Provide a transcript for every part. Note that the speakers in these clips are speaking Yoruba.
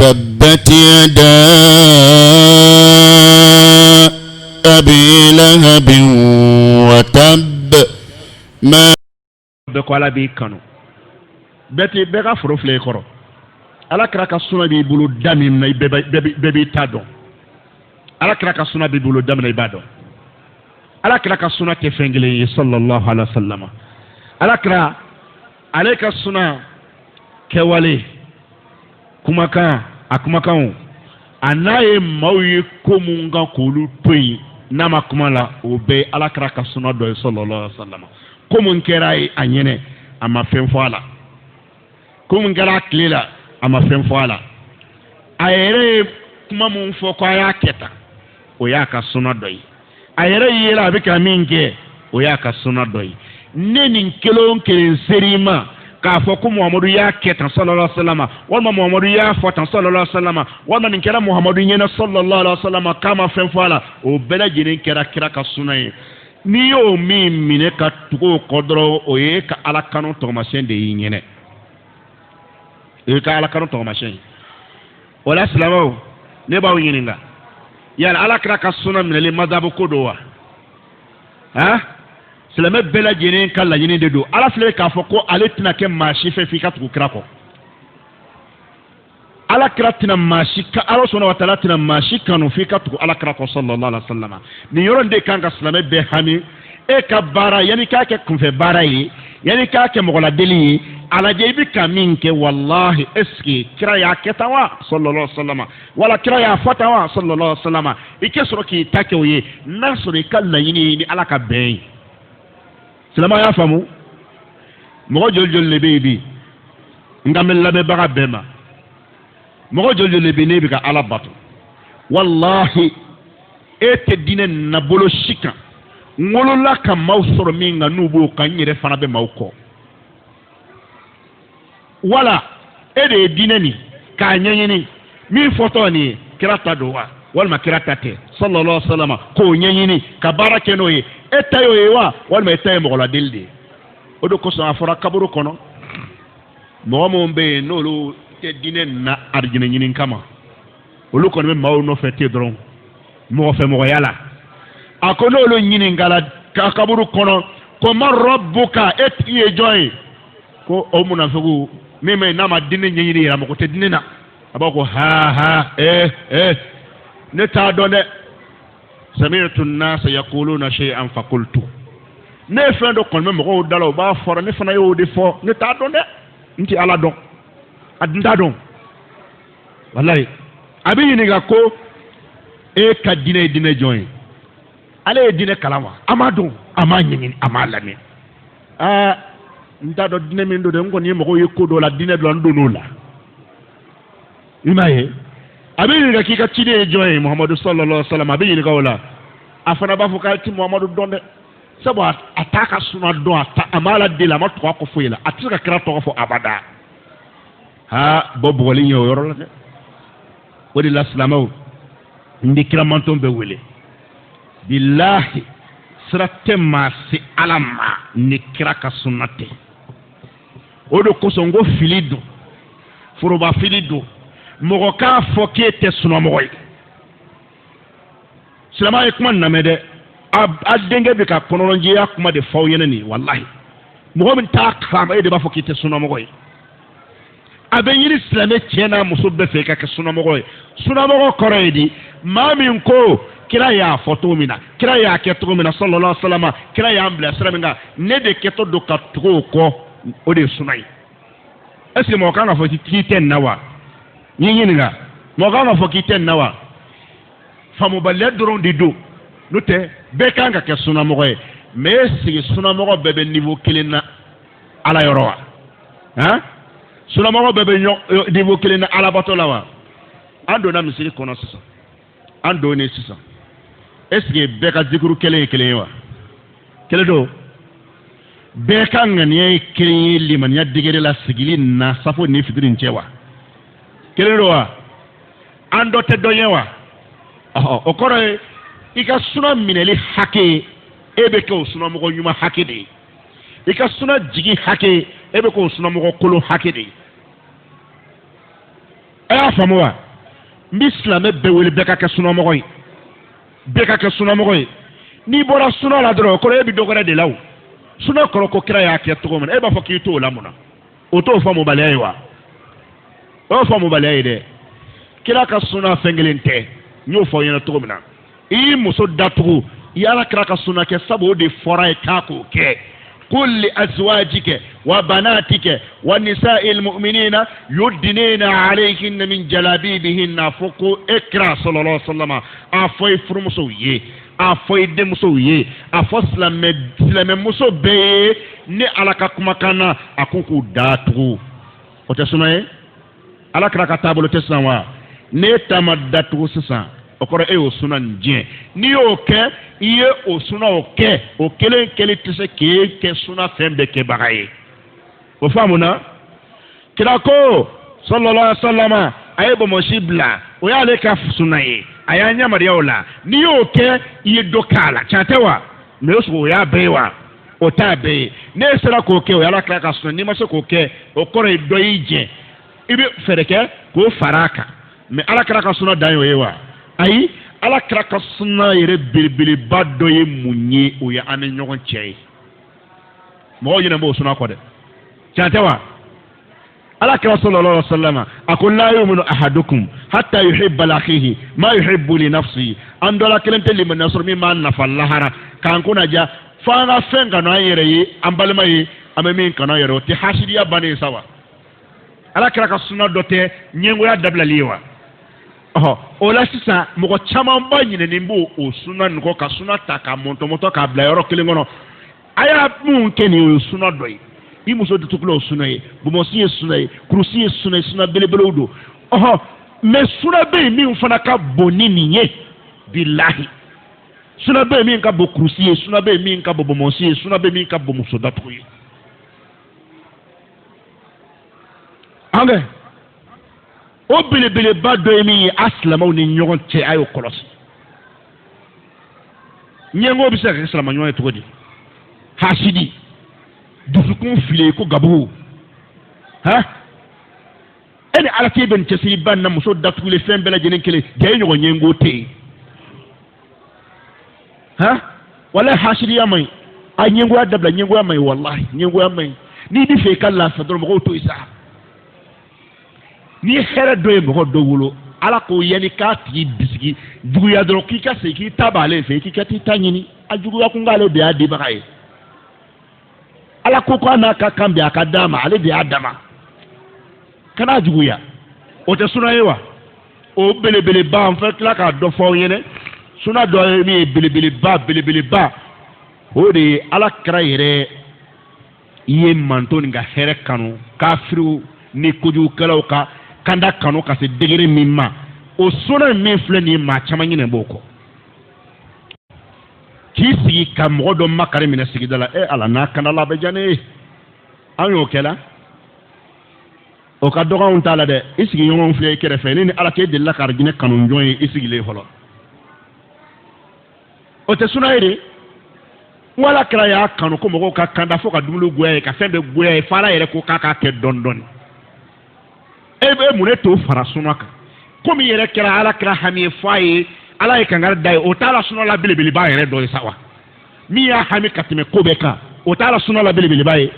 تبت يدا أبي لهب وتب ما بقول أبي كانوا بتي بقى فروف ليكرو ala kira ka suna b'i bolo da min na bɛɛ b'i ta dɔn ala kira ka suna b'i bolo da min na i b'a dɔn ala kira ka suna tɛ fɛn kelen ye sallallahu alaihi wa sallam ala kira ale ka suna kɛwale kumakan a kumakanw a n'a ye maaw ye ko mun kan k'olu to yen n'a ma kuma la o bɛɛ ye ala kira ka suna dɔ ye sallallahu alaihi wa sallam ko mun kɛra a ye a ɲɛnɛ a ma fɛn fɔ a la ko mun kɛra a tile la a ma fɛn fɔ a la a yɛrɛ ye kuma mun fɔ ko a y'a kɛ tan o y'a ka suna dɔ ye a yɛrɛ yela a bɛ ka min kɛ o y'a ka suna dɔ ye ne nin kelen o kelen seri ma k'a fɔ ko muhamadu y'a kɛ tan sallallahu alaihi wa sallam walima muhamadu y'a fɔ tan sallallahu alaihi wa sallam walima nin kɛra muhamadu ɲɛna sallallahu alaihi wa sallam k'a ma fɛn fɔ a la o bɛɛ lajɛlen kɛra kira ka suna ye n'i y'o min minɛ ka tugu o kɔ dɔrɔn o ye ka ala kanu tɔgɔmasɛn de y'i ɲɛnɛ. E ka ala kanu tɔgɔmasɛn o la silamɛw ne b'aw ɲininka yala ala kira ka suna minɛli madabu ko don wa silamɛ bɛɛ lajɛlen ka laɲini de don ala filɛ k'a fɔ ko ale tɛna kɛ maa si fɛ f'i ka tugu kira kɔ ala kira tɛna maa si ala sɔnna wa taala tɛna maa si kanu f'i ka tugu ala kira kɔ sallallahu alaihi wa sallam nin yɔrɔ in de kan ka silamɛ bɛɛ hami e ka baara yanni k'a kɛ kunfɛ baara ye yanni k'a kɛ mɔgɔladeli ye alajɛ i bɛ ka min kɛ walahi est-ce kira y'a kɛ tan wa sallallahu alaihi wa sallam wala kira y'a fɔ tan wa sallallahu alaihi wa sallam i kɛ sɔrɔ k'i ta kɛ o ye n'a sɔrɔ i ka laɲini ye ni ala ka bɛn ye silamɛ y'a faamu mɔgɔ joli joli de bɛ yen bi nka n bɛ lamɛnbaga bɛɛ ma mɔgɔ joli joli de bɛ yen n'e bɛ ka ala bato walahi e tɛ diinɛ nabolo si kan n wolola ka maaw sɔrɔ min kan n'u b'o kan n yɛrɛ fana bɛ maaw kɔ wala e de ye diinɛ nin k'a ɲɛɲini min fɔtɔ nin ye kira ta don wa walima kira ta tɛ sallallahu alaihi wa sallam k'o ɲɛɲini ka baara kɛ n'o ye e ta y'o ye wa walima e ta ye mɔgɔladeli de ye o de kosɔn a fɔra kaburu kɔnɔ mɔgɔ minnu bɛ yen n'olu tɛ diinɛ na arijinɛ ɲini kama olu kɔni bɛ maaw nɔfɛ ten dɔrɔn mɔgɔ fɛ mɔgɔya la a ko n'olu ɲininkala ka kaburu kɔnɔ ko ma rɔbuka e tigi ye jɔn ye ko o munafiku min bɛ yen n'a ma diinɛ ɲɛɲini yɛrɛ mɔgɔ tɛ diinɛ na a b'a ko ha ne t'a dɔn dɛ sami'tu an-nasa yaquluna shay'an faqultu ne ye fɛn dɔ kɔni bɛ mɔgɔw da la o b'a fɔra ne fana y'o de fɔ ne t'a dɔn dɛ n tɛ ala dɔn a dun t'a dɔn walayi a bɛ ɲininka ko e ka diinɛ ye diinɛ jɔn ye ale ye diinɛ kalan wa a m'a dɔn a m'a ɲɛɲini a m'a lamɛn n t'a dɔn diinɛ min don dɛ n kɔni ye mɔgɔw ye ko dɔ la diinɛ dɔ la n donn'o la i m'a ye a bɛ ɲininka k'i ka ciden ye jɔn ye muhamadu sallallahu alaihi wa sallam a bɛ ɲininka o la a fana b'a fɔ k'a ti muhamadu dɔn dɛ sabu a t'a ka suna dɔn a m'a la deli a ma tɔgɔ kɔ foyi la a tɛ se ka kira tɔgɔ fɔ abada bɔ bɔgɔli ɲɛ o yɔrɔ la dɛ o de la silamɛw n bɛ kiramantɔn bɛɛ wele bilahi sira tɛ maa se ala ma ni kira ka suna tɛ o de kosɔn n ko fili don foroba fili don mɔgɔ k'a fɔ k'e tɛ sunamɔgɔ ye silamɛ ye kuma namɛ dɛ a denkɛ bɛ ka kɔnɔnjɛya kuma de fɔ aw ɲɛna nin walahi mɔgɔ min t'a kalama e de b'a fɔ k'i tɛ sunamɔgɔ ye a bɛ ɲini silamɛ cɛ n'a muso bɛɛ fɛ i ka kɛ sunamɔgɔ ye sunamɔgɔ kɔrɔ ye di maa min ko kira y'a fɔ cogo min na kira y'a kɛ cogo min na sallallahu alaihi wa sallam kira y'an bila sira min kan ne de kɛtɔ don ka tugu o kɔ o de ye suna ye est ce que mɔgɔ kan ka fɔ k'i tɛ nin na wa n ye ɲininka mɔgɔ kan ka fɔ k'i tɛ nin na wa faamubaliya dɔrɔn de don n'o tɛ bɛɛ kan ka kɛ sunamɔgɔ ye mais est-ce que sunamɔgɔ bɛɛ bɛ niveau kelen na ala yɔrɔ wa sunamɔgɔ bɛɛ bɛ niveau kelen na alabato la wa an donna misiri kɔnɔ sisan an donnen sisan est ce que bɛɛ ka zikuru kelen ye kelen ye wa kelen don bɛɛ ka ŋaniya ye kelen ye limaniya degere la sigili na safo ni fitiri cɛ wa kelen don wa an dɔ tɛ dɔ ye wa o kɔrɔ ye i ka suna minɛli hakɛ e bɛ kɛ o sunamɔgɔ ɲuman hakɛ de ye i ka suna jigi hakɛ e bɛ kɛ o sunamɔgɔ kolon hakɛ de ye aya famuwa mbi silamɛ bɛɛ wele bɛɛ ka kɛ sunamɔgɔ ye bɛɛ ka kɛ sunamɔgɔ ye n'i bɔra suna la dɔrɔn o kɔrɔ e bɛ dɔ wɛrɛ de la o suna kɔrɔ ko kira y'a kɛ cogo min na e b'a fɔ k'i t'o la mun na o t'o faamubaliya ye wa o y'o faamubaliya ye dɛ kira ka suna fɛn kelen tɛ n y'o fɔ aw ɲɛna cogo min na i y'i muso datugu i y'ala kira ka suna kɛ sabu o de fɔra ye k'a k'o kɛ قل لأزواجك وبناتك والنساء المؤمنين يدنين عليهن من جلابيبهن فوق إكرا صلى الله عليه وسلم أفوي فرمسوية أفوي دمسوية أفوي سلام مسوبي ني على كما كان أكوكو داتو وتسمعي على كراكا تابلو تسمع ني تمداتو سسا okoro e osuna nje ni oke iye osuna oke okele kele tise ke suna fembe ke bagaye o famuna kirako sallallahu alaihi wasallam ayebo moshibla o ya le ka sunaye ayanya mariaola ni oke iye dokala chatewa me oso ya bewa o tabe ne sera ko ke o ya la ka suna ni maso ko ke okoro e doije ibe fereke ko faraka me ala ka suna dayo yewa ayi ala kira ka sunna yɛrɛ belebeleba dɔ ye mun ye o ye an ni ɲɔgɔn cɛ ye mɔgɔw ɲinɛ b'o sunna kɔ dɛ tiɲɛ tɛ wa ala kira sallallahu alaihi wasallam a ko la yu'minu ahadukum hatta yuhibba li akhihi ma yuhibbu li nafsihi an dɔ la kelen tɛ limaniya sɔrɔ min b'a nafa lahara k'an kunna ja fo an ka fɛn kanu an yɛrɛ ye an balima ye an bɛ min kanu an yɛrɛ o tɛ hasidiya bannen ye sa wa ala kira ka sunna dɔ tɛ ɲɛngoya dabilali ye wa o la sisan mɔgɔ caman ba ɲinɛnen b'o o suna nin kɔ ka suna ta ka mɔntɔmɔtɔ k'a bila yɔrɔ kelen kɔnɔ a y'a mun kɛ nin o ye suna dɔ ye i muso dutugula o suna ye bɔnbɔnsi ye suna ye kurusi ye suna ye suna belebelew don mɛ suna bɛ yen min fana ka bon ni nin ye bilahi suna bɛ yen min ka bon kurusi ye suna bɛ yen min ka bon bɔnbɔnsi ye suna bɛ yen min ka bon muso datugu ye an kɛ. o belebeleba dɔ ye min ye a silamɛw ni ɲɔgɔn cɛ a y'o kɔlɔsi ɲɛngo bɛ se ka kɛ silamɛɲɔgɔn ye cogo di hasidi dusukun file ko gabugu e ni ala k'e bɛ nin cɛsiri ba na muso datugulen fɛn bɛɛ lajɛlen kelen jaa e ɲɔgɔn ɲɛngo tɛ yen walahi hasidiya man ɲi a ɲɛngoya dabila ɲɛngoya man ɲi walahi ɲɛngoya man ɲi n'i bɛ fɛ i ka lafiya dɔrɔn mɔgɔw to yen sa. ni hɛrɛ dɔ ye mɔgɔ dɔ wolo ala k'o yanni k'a tigi bisigi juguya dɔrɔn k'i ka segin k'i ta b'ale fɛ k'i ka t'i ta ɲini a juguya kun k'ale de y'a dibaga ye ala ko k'a n'a ka kan bɛn a ka d'a ma ale de y'a dama kana juguya o tɛ suna ye wa o belebeleba an fɛ tila k'a dɔ fɔ aw ɲɛnɛ suna dɔ ye min ye belebeleba o de ye ala kɛra yɛrɛ ye manto nin ka hɛrɛ kanu kafiriw ni kojugukɛlaw ka kanda kanu ka se degere min ma o suna min filɛ nin ye maa caman ɲinɛ b'o kɔ k'i sigi ka mɔgɔ dɔ makari minɛ sigida la ala n'a kandala a bɛ diya ne ye an y'o kɛ la o ka dɔgɔ anw t'a la dɛ i sigiɲɔgɔnw filɛ i kɛrɛfɛ ne ni ala k'e delila ka arijinɛ kanu jɔn ye i sigilen fɔlɔ o tɛ suna ye de wala kɛra y'a kanu ko mɔgɔw ka kanda fo ka dumuni goya ye ka fɛn bɛɛ goya ye fo ala yɛrɛ ko k'a k'a kɛ dɔɔni dɔɔni e bɛ mun ne t'o fara suna kan komi yɛrɛ kɛra ala kɛra hami ye fo a ye ala ye kankari da ye o t'a la suna la belebeleba yɛrɛ dɔ ye sa wa min y'a hami ka tɛmɛ ko bɛɛ kan o t'a la suna la belebeleba ye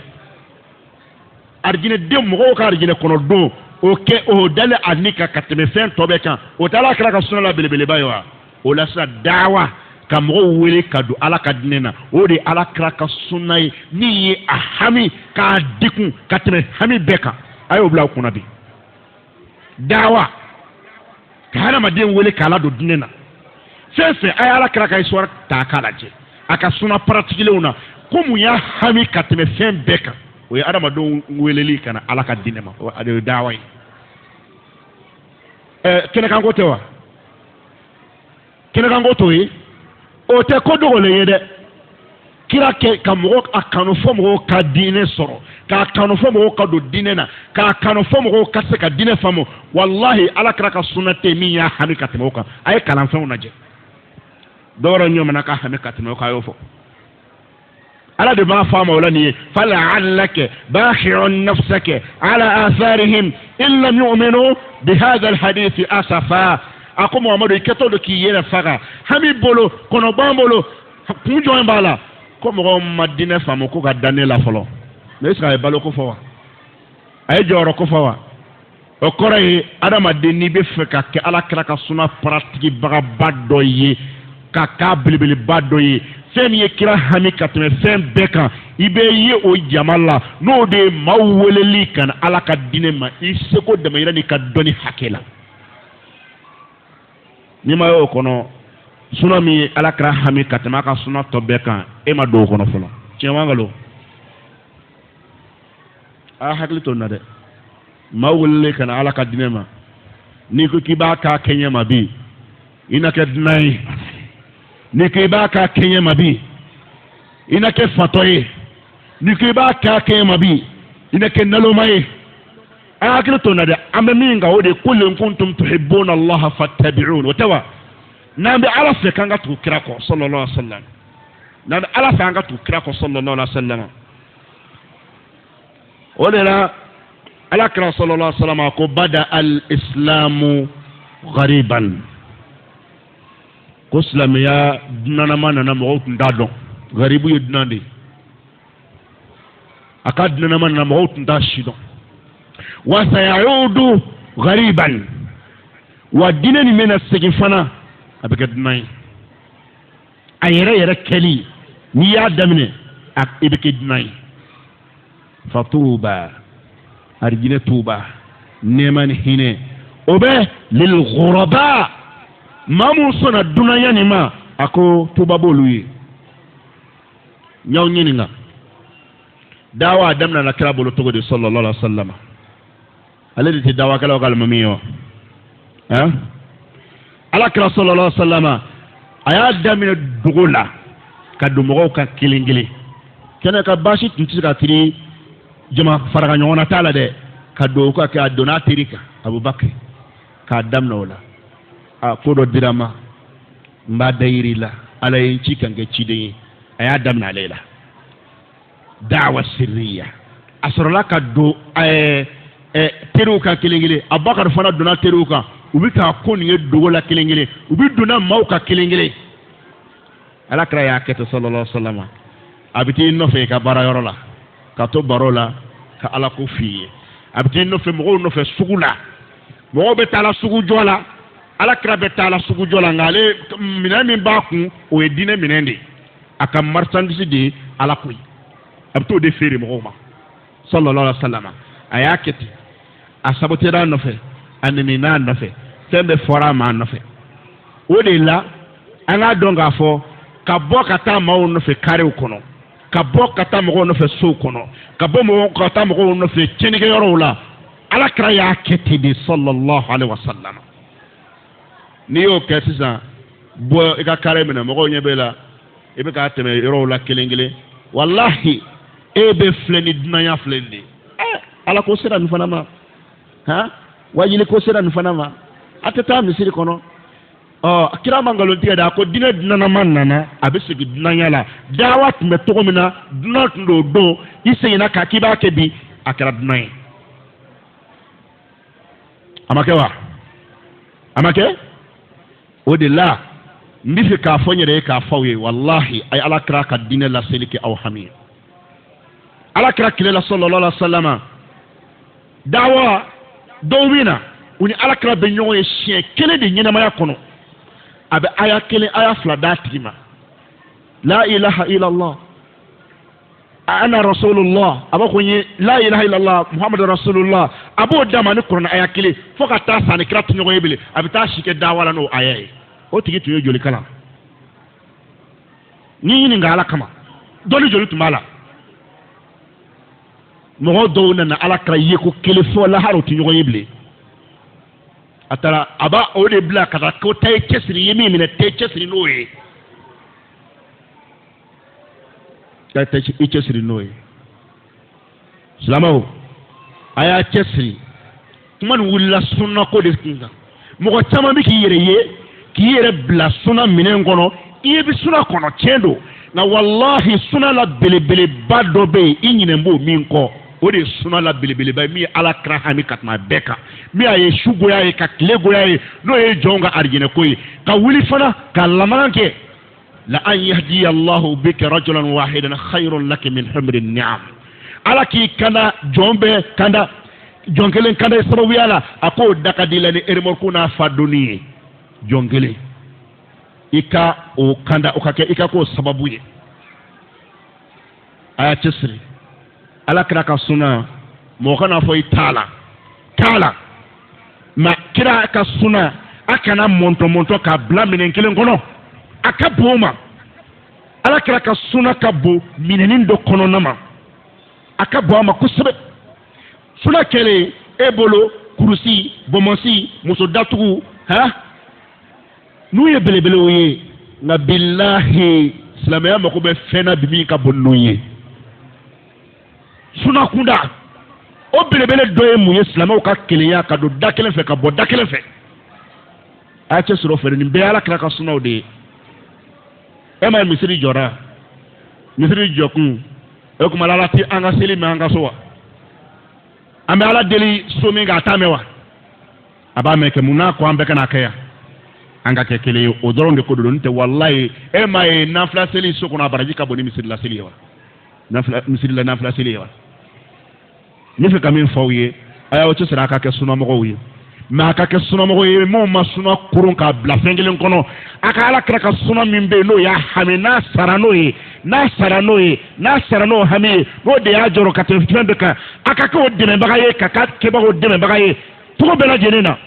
arijinɛden mɔgɔw ka arijinɛ kɔnɔ don o dalen a ni kan ka tɛmɛ fɛn tɔ bɛɛ kan o t'a la kɛra ka suna la belebeleba ye wa o la sisan dawa ka mɔgɔw wele ka don ala ka diinɛ na o de ye ala kɛra ka suna ye min ye a hami k'a dikun ka tɛmɛ hami bɛɛ kan a y'o bila aw kunna bi dawa ka hadamaden wele k'a la don diinɛ na fɛn fɛn a ye ala kɛra ka histoire ta k'a lajɛ a ka suna paratikilenw na ko mun y'a hami ka tɛmɛ fɛn bɛɛ kan o ye hadamadenw weleli ka na ala ka diinɛ ma o de ye dawa ye kɛnɛkanko tɛ wa kɛnɛkanko t'o ye o tɛ ko dogolen ye dɛ kira kɛ ka mɔgɔ a kanu fɔ mɔgɔw ka diinɛ sɔrɔ k'a kanu fɔ mɔgɔw ka don diinɛ na k'a kanu fɔ mɔgɔw ka se ka diinɛ faamu walahi ala kɛra ka sunna tɛ min y'a hami ka tɛmɛ o kan a ye kalanfɛnw lajɛ dɔwɛrɛ ɲɔgɔn ka hami ka tɛmɛ o kan a y'o fɔ ala de b'a fama wala ni fala'allaka bakhirun nafsaka ala atharihim illa yu'minu bihadha alhadith asafa ako Muhammadu iketo do ki yera faga hami bolo kono bambolo kunjo mbala ko mo madina famo ko ga danela folo ne sira balo ko fo ay joro ko fo wa o koray adama de ni be fe ka ke ala kra ka suna pratique baga baddo yi ka ka bilibili baddo yi fem ye kira hami ka teme fem beka ibe ye o jamala no de mawweleli kan ala ka dine ma iseko de mayira ni ka doni hakela ni ma yo kono suna mi ala kra hami ka teme ka suna to beka e ma do kono folo cewangalo a hakli to na de mawweleli kan ala ka dine ma ni ko kiba ka kenya ma bi ina ke dinai ni ko iba ka kenya mabi ina ke fatoye ni ko iba ka kenya mabi ina ke nalomaye akira to na da amaminga wode kullun kuntum tuhibbuna Allah fattabi'un watawa nambe ala fe kanga tu kira ko sallallahu alaihi wasallam nambe ala fe kanga tu kira ko sallallahu alaihi wasallam wala ala kira sallallahu alaihi wasallam ko bada al islamu ghariban ko silamɛya dunanama nana mɔgɔw tun t'a dɔn garibu ye dunan de ye a ka dunanama nana mɔgɔw tun t'a si dɔn wa sayaudu gariban wa diinɛ nin bɛna segin fana a bɛ kɛ dunan ye a yɛrɛ yɛrɛ kɛli n'i y'a daminɛ i bɛ kɛ dunan ye fatuba arijinɛ tuba nɛɛma ni hinɛ o bɛ lil ghuraba mamu sona dunaya ni ma ako tuba bolu yi nyaw nyininga dawa adam na kira bolu togo de sallallahu alaihi wasallam ale de dawa kala kala mamiyo ala kira sallallahu alaihi wasallam aya damina dugola ka dumogo ka kilingili kena ka bashi tunti ka tiri jama faraga nyona tala de ka do ko ka donatirika abubakar ka damna wala a kodo dirama mba dayiri la ala yin ci kan ga ci de aya damna lela da'wa sirriya asrola ka do teru ka kilingile abakar fana dona teru ka ubi ka ko ni dogo la kilingile ubi dona maw ka kilingile ala kra ya kete sallallahu alaihi wasallam abiti no fe ka bara yoro la ka to barola ka ala ko fiye abiti no fe mo no fe sugula mo be tala sugu jola ala kira bɛ taa la sugu jɔ la nka ale minɛn min b'a kun o ye diinɛ minɛn de ye a ka marchandise de ye ala ko ye a bɛ t'o de feere mɔgɔw ma sallallahu alaihi wa sallam a y'a kɛ ten a sabotera a nɔfɛ a nenina a nɔfɛ fɛn bɛɛ fɔra a ma a nɔfɛ o de la an k'a dɔn k'a fɔ ka bɔ ka taa maaw nɔfɛ karew kɔnɔ ka bɔ ka taa mɔgɔw nɔfɛ sow kɔnɔ ka bɔ ka taa mɔgɔw nɔfɛ tiɲɛnikɛyɔrɔw la ala kira y'a kɛ ten de sallallahu alaihi wa sallam n'i y'o kɛ sisan bɔ i ka kare minɛ mɔgɔw ɲɛ b'e la i bɛ k'a tɛmɛ yɔrɔw la kelen kelen walahi e bɛ filɛ ni dunanya filɛ nin de ala ko sera nin fana ma wajili ko sera nin fana ma a tɛ taa misiri kɔnɔ kira ma nkalon tigɛ de a ko diinɛ dunanama nana a bɛ segin dunanya la dawa tun bɛ cogo min na dunan tun do don i seginna k'a k'i b'a kɛ bi a kɛra dunan ye a ma kɛ wa a ma kɛ. O de la n bɛ fɛ k'a fɔ n yɛrɛ ye k'a fɔ aw ye walahi a ye ala kira ka diinɛ laseli kɛ aw hami ala kira tile la sallallahu alaihi wa sallam dawa dɔw bɛ na u ni ala kira bɛ ɲɔgɔn ye siɲɛ kelen de ɲɛnamaya kɔnɔ a bɛ aya kelen aya fila d'a tigi ma la ilaha illallah ana rasulullah a b'a fɔ n ye la ilaha illallah muhammadu rasulullah a b'o d'a ma ni kuranɛ aya kelen fo ka taa san ni kira tɛ ɲɔgɔn ye bilen a bɛ taa si kɛ dawa la n'o aya ye o tigi tun ye joli kalan ni ɲininka ala kama dɔnni joli tun b'a la mɔgɔ dɔw nana ala kira ye ko kelen fɔ lahara o tɛ ɲɔgɔn ye bilen a taara a b'a o de bila ka taa ko ta ye cɛsiri ye min minɛ tɛ cɛsiri n'o ye. I cɛsiri n'o ye silamɛw a y'a cɛsiri kuma nin wulila sunna ko de kun kan mɔgɔ caman bɛ k'i yɛrɛ ye k'i yɛrɛ bila sunna minɛn kɔnɔ i ye bɛ sunna kɔnɔ tiɲɛ don na wallahi suna la belebeleba dɔ bɛ yen i ɲinɛ b'o min kɔ o de ye suna la belebeleba ye min ye alakira hami ka tɛmɛ bɛɛ kan min a ye su goya ye ka tile goya ye n'o ye jɔnw ka arijinɛ ko ye ka wuli fana ka lamaga kɛ la an yahdiya Allahu bika rajulan wahidan khayrun laka min humri ni'am ala k'i kanda jɔn bɛɛ kanda jɔn kelen kanda sababuya la a k'o da ka di la ni eremɔruku n'a fa donni ye jɔn kelen i ka o kanda o ka kɛ i ka k'o sababu ye a y'a cɛsiri ala kira ka suna mɔgɔ kana fɔ i t'a la ma kira ka suna a kana mɔntɔn k'a bila minɛn kelen kɔnɔ a ka bon o ma ala kira ka suna ka bon minɛnin dɔ kɔnɔna ma a ka bon a ma kosɛbɛ suna kɛlen e bolo kurusi bɔnbɔnsi muso datugu n'u ye belebelew ye nka bilahi silamɛya mako bɛ fɛn na bi min ka bon n'o ye suna kunda o belebele dɔ ye mun ye silamɛw ka kelenya ka don da kelen fɛ ka bɔ da kelen fɛ a y'a cɛ sɔrɔ fɛ nin bɛɛ ye ala kira ka sunaw de ye e ma ye misiri jɔra misiri jɔkun o kuma ala ti an ka seli mɛn an ka so wa an bɛ ala deli so min kan a t'a mɛn wa a b'a mɛn kɛ mun n'a kɔ an bɛɛ kana kɛ yan an ka kɛ kelen ye o dɔrɔn de ko don n'o tɛ walayi e ma ye nafila seli so kɔnɔ a baraji ka bon ni misirila seli ye wa misirila nafila seli ye wa ne fɛ ka min fɔ aw ye a y'aw cɛsiri a ka kɛ sunamɔgɔw ye mɛ a ka kɛ sunamɔgɔw ye minnu ma suna kurun k'a bila fɛn kelen kɔnɔ a ka ala kira ka suna min bɛ yen n'o y'a hami n'a sara n'o ye n'o hami ye n'o de y'a jɔrɔ ka tɛmɛ fɛn bɛɛ kan a ka kɛ o dɛmɛbaga ye ka k'a kɛbagaw dɛmɛbaga ye cogo bɛɛ lajɛlen na